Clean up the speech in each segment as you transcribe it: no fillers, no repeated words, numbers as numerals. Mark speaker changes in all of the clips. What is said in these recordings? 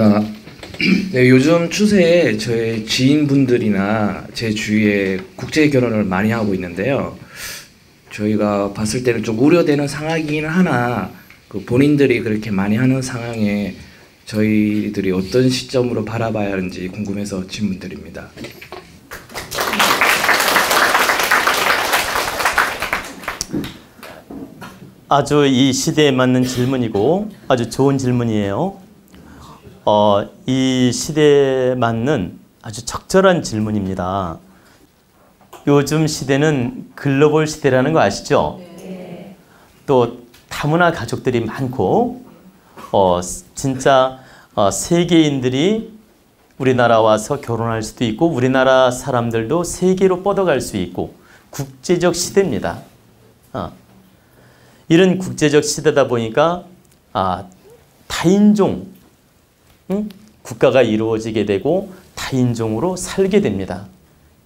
Speaker 1: 반갑습니다. 네, 요즘 추세에 저의 지인분들이나 제 주위에 국제 결혼을 많이 하고 있는데요. 저희가 봤을 때는 좀 우려되는 상황이긴 하나 본인들이 그렇게 많이 하는 상황에 저희들이 어떤 시점으로 바라봐야 하는지 궁금해서 질문드립니다.
Speaker 2: 아주 이 시대에 맞는 질문이고 아주 좋은 질문이에요. 이 시대에 맞는 아주 적절한 질문입니다. 요즘 시대는 글로벌 시대라는 거 아시죠? 네. 또 다문화 가족들이 많고 진짜 세계인들이 우리나라 와서 결혼할 수도 있고 우리나라 사람들도 세계로 뻗어갈 수 있고 국제적 시대입니다. 이런 국제적 시대다 보니까 다인종 국가가 이루어지게 되고 다인종으로 살게 됩니다.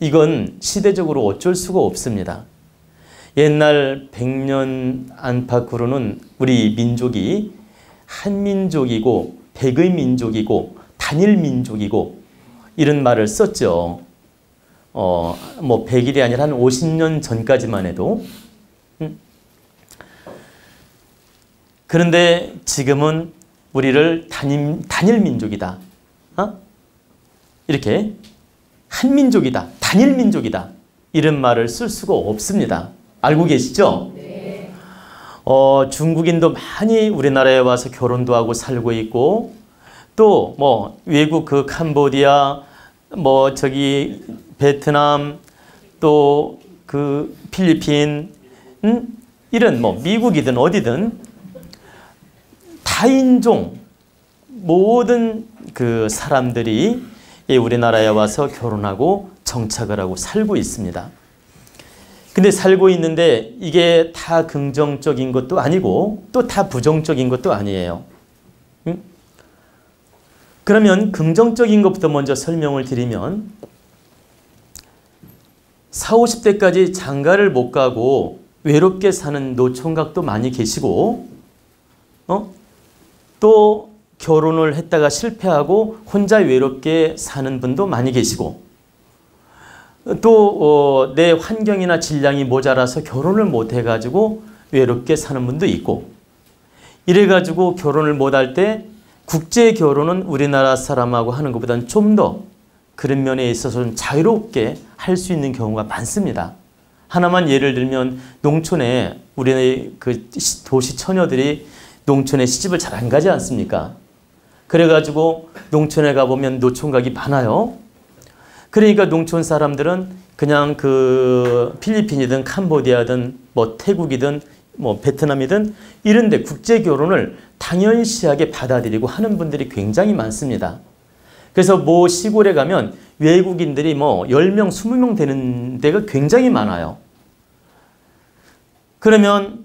Speaker 2: 이건 시대적으로 어쩔 수가 없습니다. 옛날 100년 안팎으로는 우리 민족이 한민족이고 백의 민족이고 단일 민족이고 이런 말을 썼죠. 뭐 100일이 아니라 한 50년 전까지만 해도. 그런데 지금은 우리를 단일 민족이다. 이렇게 한민족이다. 단일 민족이다. 이런 말을 쓸 수가 없습니다. 알고 계시죠? 네. 중국인도 많이 우리나라에 와서 결혼도 하고 살고 있고 또 뭐 외국 그 캄보디아 뭐 저기 베트남 또 그 필리핀 이런 뭐 미국이든 어디든 다인종 모든 그 사람들이 우리나라에 와서 결혼하고 정착을 하고 살고 있습니다. 근데 살고 있는데 이게 다 긍정적인 것도 아니고 또 다 부정적인 것도 아니에요. 그러면 긍정적인 것부터 먼저 설명을 드리면 40, 50대까지 장가를 못 가고 외롭게 사는 노총각도 많이 계시고 또 결혼을 했다가 실패하고 혼자 외롭게 사는 분도 많이 계시고 또 내 환경이나 질량이 모자라서 결혼을 못 해가지고 외롭게 사는 분도 있고 이래가지고 결혼을 못 할 때 국제 결혼은 우리나라 사람하고 하는 것보다는 좀 더 그런 면에 있어서는 자유롭게 할 수 있는 경우가 많습니다. 하나만 예를 들면 농촌에 우리 그 도시 처녀들이 농촌에 시집을 잘 안 가지 않습니까? 그래가지고 농촌에 가보면 노총각이 많아요. 그러니까 농촌 사람들은 그냥 그 필리핀이든 캄보디아든 뭐 태국이든 뭐 베트남이든 이런데 국제 결혼을 당연시하게 받아들이고 하는 분들이 굉장히 많습니다. 그래서 뭐 시골에 가면 외국인들이 뭐 10명, 20명 되는 데가 굉장히 많아요. 그러면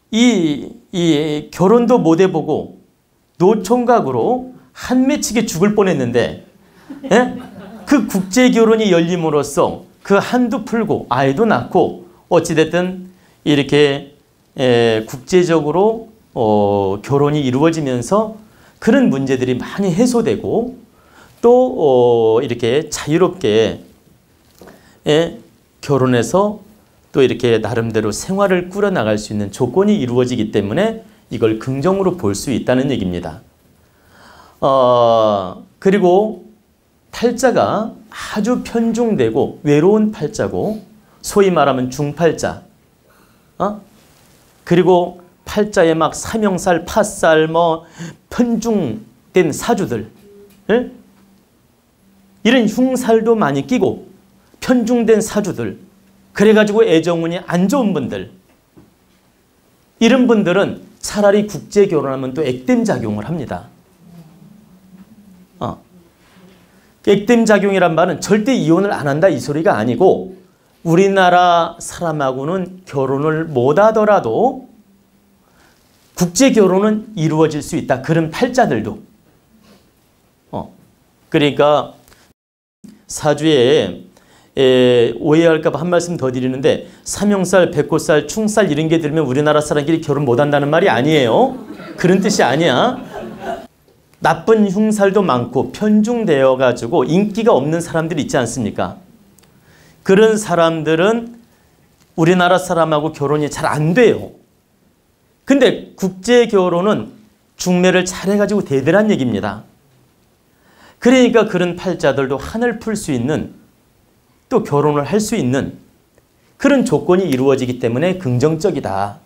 Speaker 2: 이 결혼도 못 해보고 노총각으로 한 맺히게 죽을 뻔했는데 그 국제 결혼이 열림으로써 그 한도 풀고 아이도 낳고 어찌됐든 이렇게 국제적으로 결혼이 이루어지면서 그런 문제들이 많이 해소되고 또 이렇게 자유롭게 결혼해서 또 이렇게 나름대로 생활을 꾸려나갈 수 있는 조건이 이루어지기 때문에 이걸 긍정으로 볼 수 있다는 얘기입니다. 그리고 팔자가 아주 편중되고 외로운 팔자고 소위 말하면 중팔자 그리고 팔자에 막 삼형살, 파살, 뭐 편중된 사주들 이런 흉살도 많이 끼고 편중된 사주들 그래가지고 애정운이 안 좋은 분들 이런 분들은 차라리 국제 결혼하면 또 액땜작용을 합니다. 액땜작용이란 말은 절대 이혼을 안 한다 이 소리가 아니고 우리나라 사람하고는 결혼을 못 하더라도 국제 결혼은 이루어질 수 있다. 그런 팔자들도. 그러니까 사주에 오해할까 봐 한 말씀 더 드리는데 삼형살, 백호살, 충살 이런 게 들면 우리나라 사람끼리 결혼 못 한다는 말이 아니에요. 그런 뜻이 아니야. 나쁜 흉살도 많고 편중되어 가지고 인기가 없는 사람들이 있지 않습니까? 그런 사람들은 우리나라 사람하고 결혼이 잘 안 돼요. 근데 국제 결혼은 중매를 잘해가지고 되더란 얘기입니다. 그러니까 그런 팔자들도 한을 풀 수 있는, 또 결혼을 할 수 있는 그런 조건이 이루어지기 때문에 긍정적이다.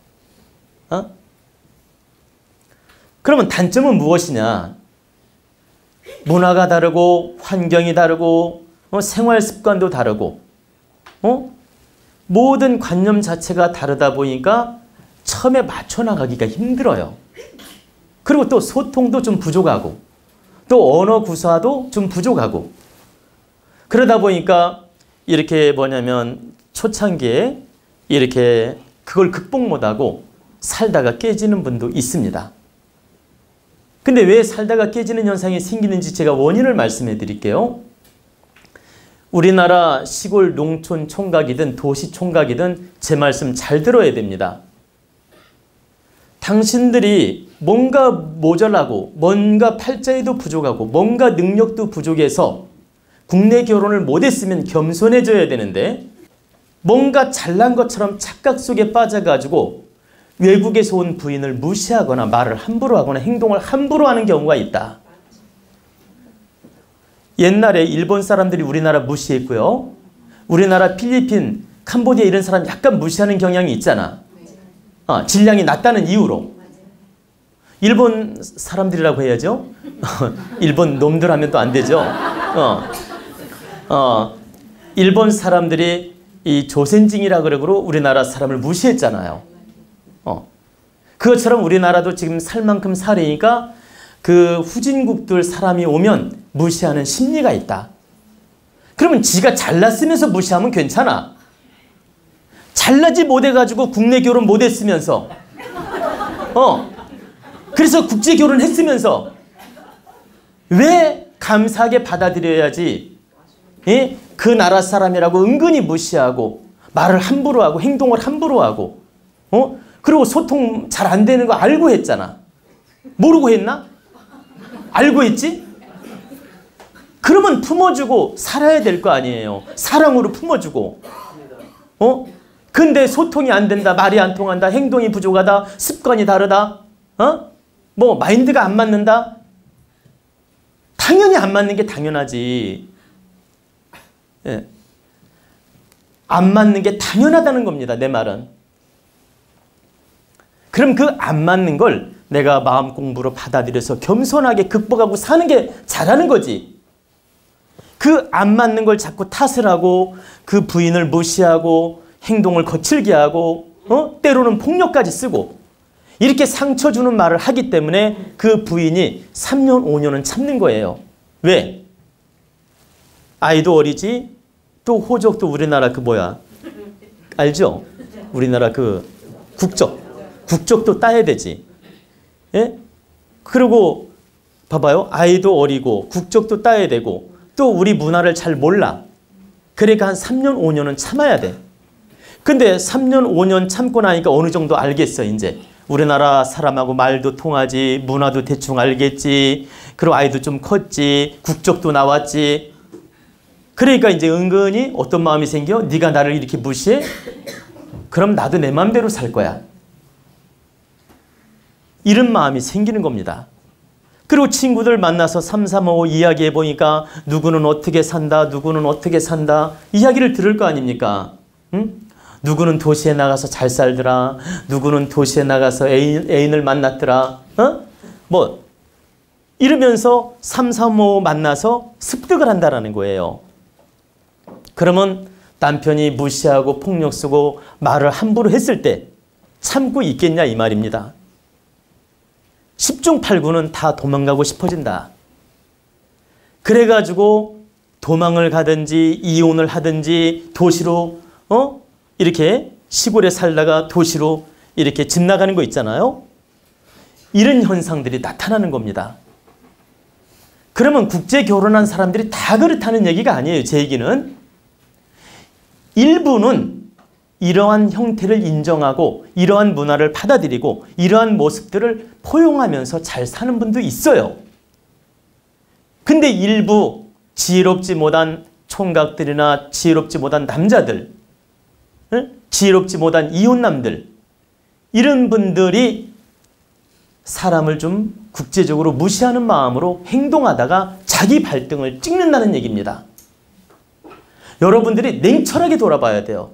Speaker 2: 그러면 단점은 무엇이냐? 문화가 다르고 환경이 다르고 생활 습관도 다르고 모든 관념 자체가 다르다 보니까 처음에 맞춰 나가기가 힘들어요. 그리고 또 소통도 좀 부족하고 또 언어 구사도 좀 부족하고 그러다 보니까 이렇게 뭐냐면 초창기에 이렇게 그걸 극복 못하고 살다가 깨지는 분도 있습니다. 근데 왜 살다가 깨지는 현상이 생기는지 제가 원인을 말씀해 드릴게요. 우리나라 시골 농촌 총각이든 도시 총각이든 제 말씀 잘 들어야 됩니다. 당신들이 뭔가 모자라고 뭔가 팔자에도 부족하고 뭔가 능력도 부족해서 국내 결혼을 못했으면 겸손해져야 되는데 뭔가 잘난 것처럼 착각 속에 빠져가지고 외국에서 온 부인을 무시하거나 말을 함부로 하거나 행동을 함부로 하는 경우가 있다. 옛날에 일본 사람들이 우리나라 무시했고요. 우리나라 필리핀, 캄보디아 이런 사람 약간 무시하는 경향이 있잖아. 질량이 낮다는 이유로. 일본 사람들이라고 해야죠. 일본 놈들 하면 또 안 되죠. 일본 사람들이 이 조센징이라 그러고 우리나라 사람을 무시했잖아요. 그것처럼 우리나라도 지금 살 만큼 살이니까 그 후진국들 사람이 오면 무시하는 심리가 있다. 그러면 지가 잘났으면서 무시하면 괜찮아. 잘나지 못해가지고 국내 결혼 못했으면서 그래서 국제 결혼했으면서 왜 감사하게 받아들여야지 그 나라 사람이라고 은근히 무시하고 말을 함부로 하고 행동을 함부로 하고 그리고 소통 잘 안 되는 거 알고 했잖아. 모르고 했나? 알고 했지? 그러면 품어주고 살아야 될 거 아니에요. 사랑으로 품어주고. 근데 소통이 안 된다, 말이 안 통한다, 행동이 부족하다, 습관이 다르다, 뭐 마인드가 안 맞는다. 당연히 안 맞는 게 당연하지. 예. 안 맞는 게 당연하다는 겁니다. 내 말은. 그럼 그 안 맞는 걸 내가 마음 공부로 받아들여서 겸손하게 극복하고 사는 게 잘하는 거지. 그 안 맞는 걸 자꾸 탓을 하고 그 부인을 무시하고 행동을 거칠게 하고 때로는 폭력까지 쓰고 이렇게 상처 주는 말을 하기 때문에 그 부인이 3년 5년은 참는 거예요. 왜? 아이도 어리지 또 호적도 우리나라 그 뭐야 알죠? 우리나라 그 국적도 따야 되지. 예? 그리고 봐봐요. 아이도 어리고 국적도 따야 되고 또 우리 문화를 잘 몰라. 그러니까 한 3년 5년은 참아야 돼. 근데 3년 5년 참고 나니까 어느 정도 알겠어 이제. 우리나라 사람하고 말도 통하지, 문화도 대충 알겠지, 그리고 아이도 좀 컸지, 국적도 나왔지. 그러니까 이제 은근히 어떤 마음이 생겨? 네가 나를 이렇게 무시해? 그럼 나도 내 마음대로 살 거야. 이런 마음이 생기는 겁니다. 그리고 친구들 만나서 삼삼오오 이야기해 보니까 누구는 어떻게 산다, 누구는 어떻게 산다 이야기를 들을 거 아닙니까? 응? 누구는 도시에 나가서 잘 살더라, 누구는 도시에 나가서 애인을 만났더라, 뭐 이러면서 삼삼오오 만나서 습득을 한다라는 거예요. 그러면 남편이 무시하고 폭력 쓰고 말을 함부로 했을 때 참고 있겠냐 이 말입니다. 10중 8구는 다 도망가고 싶어진다. 그래가지고 도망을 가든지 이혼을 하든지 도시로 이렇게 시골에 살다가 도시로 이렇게 집 나가는 거 있잖아요. 이런 현상들이 나타나는 겁니다. 그러면 국제 결혼한 사람들이 다 그렇다는 얘기가 아니에요. 제 얘기는. 일부는 이러한 형태를 인정하고 이러한 문화를 받아들이고 이러한 모습들을 포용하면서 잘 사는 분도 있어요. 근데 일부 지혜롭지 못한 총각들이나 지혜롭지 못한 남자들, 지혜롭지 못한 이혼남들, 이런 분들이 사람을 좀 국제적으로 무시하는 마음으로 행동하다가 자기 발등을 찍는다는 얘기입니다. 여러분들이 냉철하게 돌아봐야 돼요.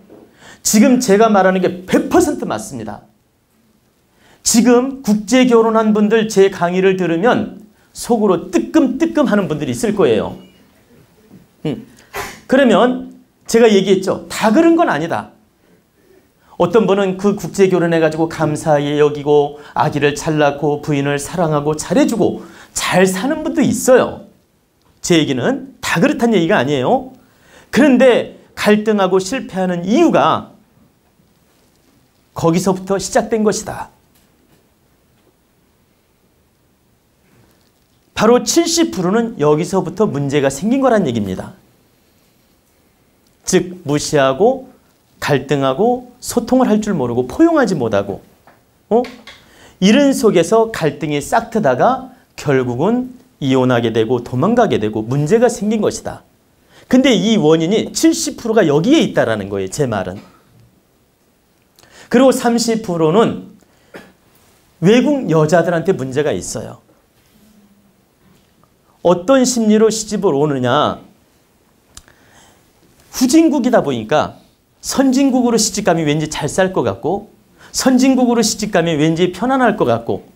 Speaker 2: 지금 제가 말하는 게 100% 맞습니다. 지금 국제 결혼한 분들 제 강의를 들으면 속으로 뜨끔뜨끔 하는 분들이 있을 거예요. 그러면 제가 얘기했죠. 다 그런 건 아니다. 어떤 분은 그 국제 결혼해가지고 감사히 여기고 아기를 잘 낳고 부인을 사랑하고 잘해주고 잘 사는 분도 있어요. 제 얘기는 다 그렇다는 얘기가 아니에요. 그런데 갈등하고 실패하는 이유가 거기서부터 시작된 것이다. 바로 70%는 여기서부터 문제가 생긴 거란 얘기입니다. 즉 무시하고 갈등하고 소통을 할 줄 모르고 포용하지 못하고 이런 속에서 갈등이 싹트다가 결국은 이혼하게 되고 도망가게 되고 문제가 생긴 것이다. 근데 이 원인이 70%가 여기에 있다라는 거예요. 제 말은. 그리고 30%는 외국 여자들한테 문제가 있어요. 어떤 심리로 시집을 오느냐. 후진국이다 보니까 선진국으로 시집가면 왠지 잘 살 것 같고 선진국으로 시집가면 왠지 편안할 것 같고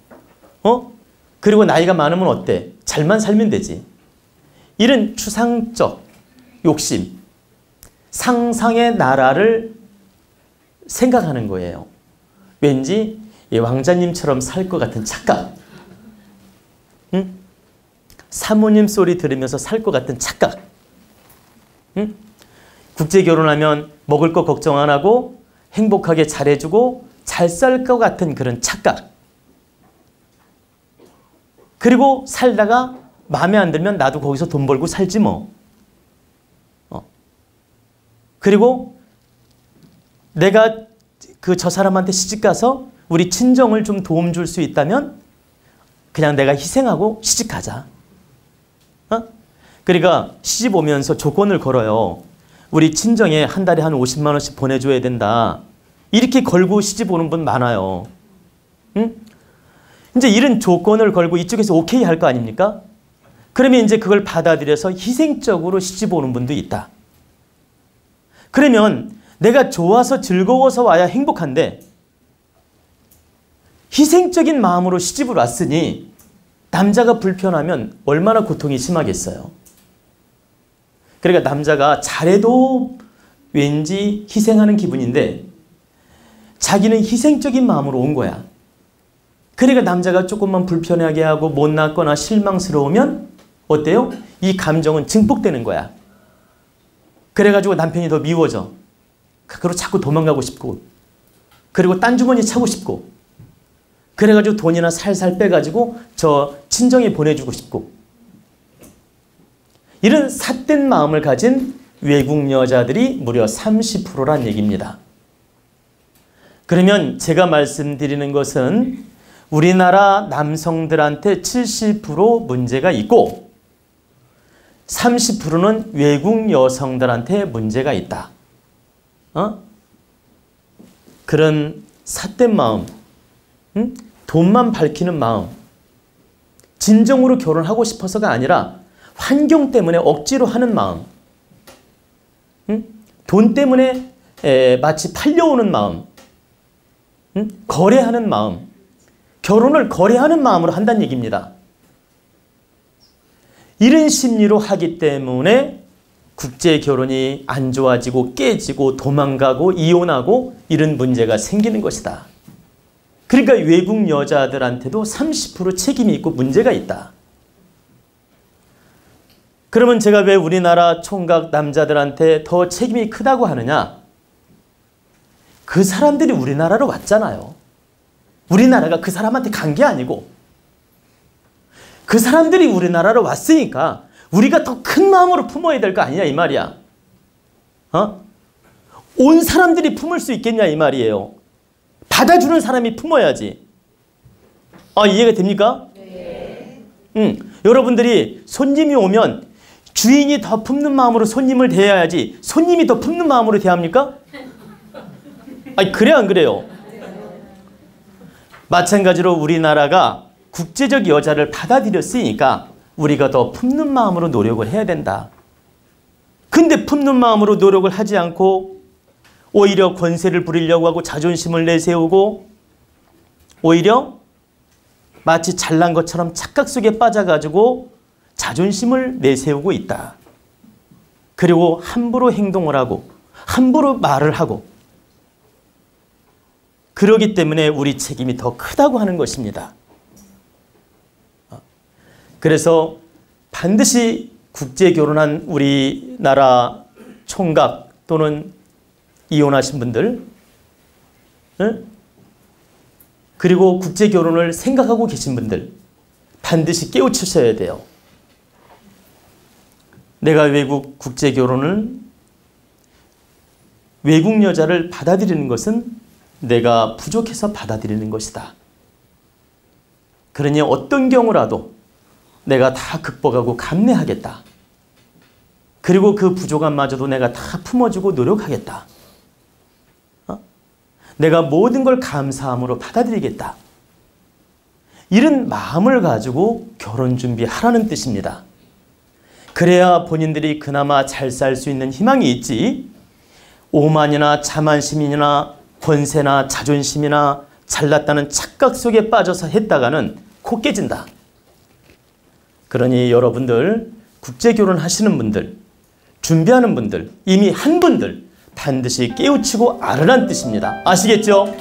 Speaker 2: 그리고 나이가 많으면 어때? 잘만 살면 되지. 이런 추상적 욕심, 상상의 나라를 생각하는 거예요. 왠지 왕자님처럼 살 것 같은 착각. 사모님 소리 들으면서 살 것 같은 착각. 국제 결혼하면 먹을 거 걱정 안 하고 행복하게 잘해주고 잘 살 것 같은 그런 착각. 그리고 살다가 마음에 안 들면 나도 거기서 돈 벌고 살지 뭐. 그리고 내가 저 사람한테 시집가서 우리 친정을 좀 도움 줄 수 있다면 그냥 내가 희생하고 시집가자. 그러니까 시집 오면서 조건을 걸어요. 우리 친정에 한 달에 한 50만 원씩 보내줘야 된다. 이렇게 걸고 시집 오는 분 많아요. 이제 이런 조건을 걸고 이쪽에서 오케이 할 거 아닙니까? 그러면 이제 그걸 받아들여서 희생적으로 시집 오는 분도 있다. 그러면 내가 좋아서 즐거워서 와야 행복한데 희생적인 마음으로 시집을 왔으니 남자가 불편하면 얼마나 고통이 심하겠어요. 그러니까 남자가 잘해도 왠지 희생하는 기분인데 자기는 희생적인 마음으로 온 거야. 그러니까 남자가 조금만 불편하게 하고 못났거나 실망스러우면 어때요? 이 감정은 증폭되는 거야. 그래가지고 남편이 더 미워져. 그리고 자꾸 도망가고 싶고 그리고 딴 주머니 차고 싶고 그래가지고 돈이나 살살 빼가지고 저 친정에 보내주고 싶고 이런 삿된 마음을 가진 외국 여자들이 무려 30%란 얘기입니다. 그러면 제가 말씀드리는 것은 우리나라 남성들한테 70% 문제가 있고 30%는 외국 여성들한테 문제가 있다. 그런 삿된 마음, 돈만 밝히는 마음, 진정으로 결혼하고 싶어서가 아니라 환경 때문에 억지로 하는 마음, 돈 때문에 마치 팔려오는 마음, 거래하는 마음, 결혼을 거래하는 마음으로 한다는 얘기입니다. 이런 심리로 하기 때문에 국제 결혼이 안 좋아지고 깨지고 도망가고 이혼하고 이런 문제가 생기는 것이다. 그러니까 외국 여자들한테도 30% 책임이 있고 문제가 있다. 그러면 제가 왜 우리나라 총각 남자들한테 더 책임이 크다고 하느냐? 그 사람들이 우리나라로 왔잖아요. 우리나라가 그 사람한테 간 게 아니고 그 사람들이 우리나라로 왔으니까 우리가 더 큰 마음으로 품어야 될 거 아니냐 이 말이야. 온 사람들이 품을 수 있겠냐 이 말이에요. 받아주는 사람이 품어야지. 이해가 됩니까? 네. 여러분들이 손님이 오면 주인이 더 품는 마음으로 손님을 대해야지 손님이 더 품는 마음으로 대합니까? 아니, 그래 안 그래요? 마찬가지로 우리나라가 국제적 여자를 받아들였으니까 우리가 더 품는 마음으로 노력을 해야 된다. 근데 품는 마음으로 노력을 하지 않고 오히려 권세를 부리려고 하고 자존심을 내세우고 오히려 마치 잘난 것처럼 착각 속에 빠져가지고 자존심을 내세우고 있다. 그리고 함부로 행동을 하고 함부로 말을 하고 그러기 때문에 우리 책임이 더 크다고 하는 것입니다. 그래서 반드시 국제결혼한 우리나라 총각 또는 이혼하신 분들 그리고 국제결혼을 생각하고 계신 분들 반드시 깨우치셔야 돼요. 내가 외국 국제결혼을 외국 여자를 받아들이는 것은 내가 부족해서 받아들이는 것이다. 그러니 어떤 경우라도 내가 다 극복하고 감내하겠다. 그리고 그 부족함마저도 내가 다 품어주고 노력하겠다. 내가 모든 걸 감사함으로 받아들이겠다. 이런 마음을 가지고 결혼 준비하라는 뜻입니다. 그래야 본인들이 그나마 잘 살 수 있는 희망이 있지. 오만이나 자만심이나 권세나 자존심이나 잘났다는 착각 속에 빠져서 했다가는 코 깨진다. 그러니 여러분들 국제결혼 하시는 분들, 준비하는 분들, 이미 한 분들 반드시 깨우치고 알으란 뜻입니다. 아시겠죠?